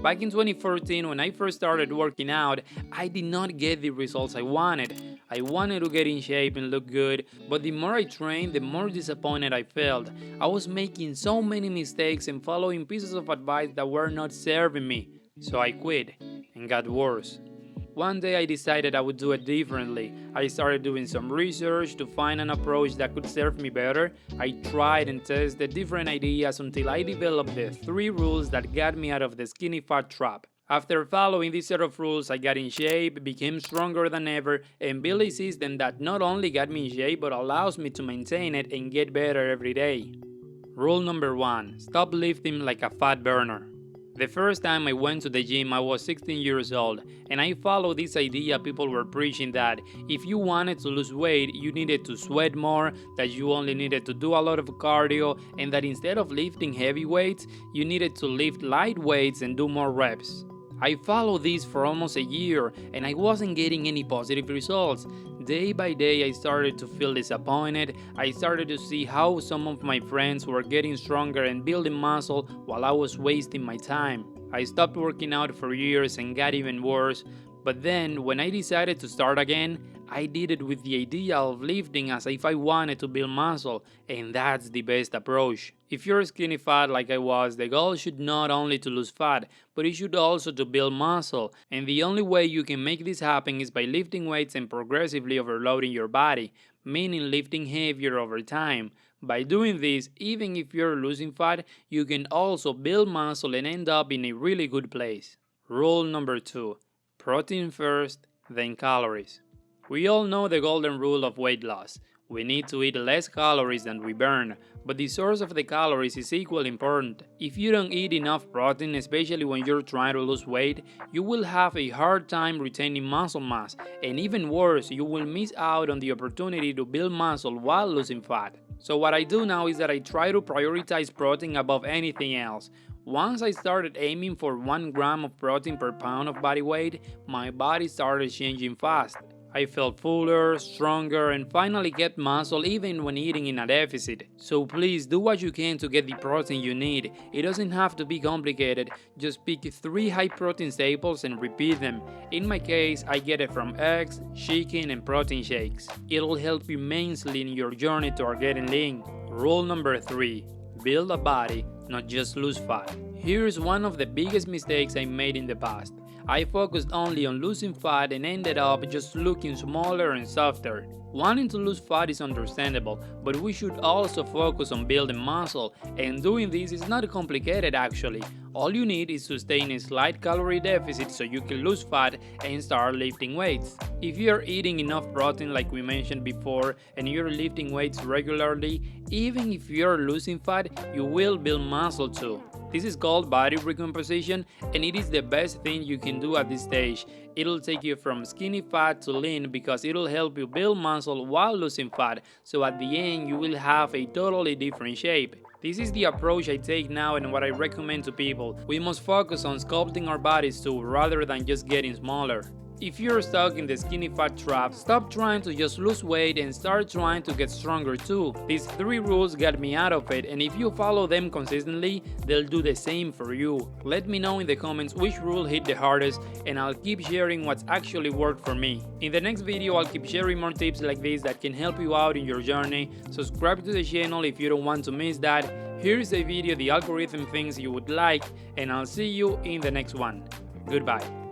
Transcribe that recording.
Back in 2014, when I first started working out, I did not get the results I wanted. I wanted to get in shape and look good, but the more I trained, the more disappointed I felt. I was making so many mistakes and following pieces of advice that were not serving me. So I quit, and got worse. One day I decided I would do it differently. I started doing some research to find an approach that could serve me better. I tried and tested different ideas until I developed the 3 rules that got me out of the skinny fat trap. After following this set of rules, I got in shape, became stronger than ever, and built a system that not only got me in shape but allows me to maintain it and get better every day. Rule number 1. Stop lifting like a fat burner. The first time I went to the gym, I was 16 years old, and I followed this idea people were preaching that if you wanted to lose weight, you needed to sweat more, that you only needed to do a lot of cardio, and that instead of lifting heavy weights, you needed to lift light weights and do more reps. I followed this for almost a year, and I wasn't getting any positive results. Day by day, I started to feel disappointed. I started to see how some of my friends were getting stronger and building muscle while I was wasting my time. I stopped working out for years and got even worse. But then, when I decided to start again, I did it with the idea of lifting as if I wanted to build muscle, and that's the best approach. If you're skinny fat like I was, the goal should not only to lose fat, but it should also to build muscle, and the only way you can make this happen is by lifting weights and progressively overloading your body, meaning lifting heavier over time. By doing this, even if you're losing fat, you can also build muscle and end up in a really good place. Rule number 2. Protein first, then calories. We all know the golden rule of weight loss. We need to eat less calories than we burn, but the source of the calories is equally important. If you don't eat enough protein, especially when you're trying to lose weight, you will have a hard time retaining muscle mass, and even worse, you will miss out on the opportunity to build muscle while losing fat. So what I do now is that I try to prioritize protein above anything else. Once I started aiming for 1 gram of protein per pound of body weight, my body started changing fast. I felt fuller, stronger, and finally get muscle even when eating in a deficit. So please do what you can to get the protein you need. It doesn't have to be complicated, just pick 3 high protein staples and repeat them. In my case, I get it from eggs, chicken, and protein shakes. It'll help you immensely in your journey toward getting lean. Rule number 3. Build a body, not just lose fat. Here's one of the biggest mistakes I made in the past. I focused only on losing fat and ended up just looking smaller and softer. Wanting to lose fat is understandable, but we should also focus on building muscle, and doing this is not complicated actually. All you need is to stay in a slight calorie deficit so you can lose fat and start lifting weights. If you're eating enough protein like we mentioned before and you're lifting weights regularly, even if you're losing fat, you will build muscle too. This is called body recomposition, and it is the best thing you can do at this stage. It'll take you from skinny fat to lean because it'll help you build muscle while losing fat, so at the end you will have a totally different shape. This is the approach I take now and what I recommend to people. We must focus on sculpting our bodies too, rather than just getting smaller. If you're stuck in the skinny fat trap, stop trying to just lose weight and start trying to get stronger too. These 3 rules got me out of it, and if you follow them consistently, they'll do the same for you. Let me know in the comments which rule hit the hardest, and I'll keep sharing what's actually worked for me. In the next video, I'll keep sharing more tips like this that can help you out in your journey. Subscribe to the channel if you don't want to miss that. Here's a video the algorithm thinks you would like, and I'll see you in the next one. Goodbye.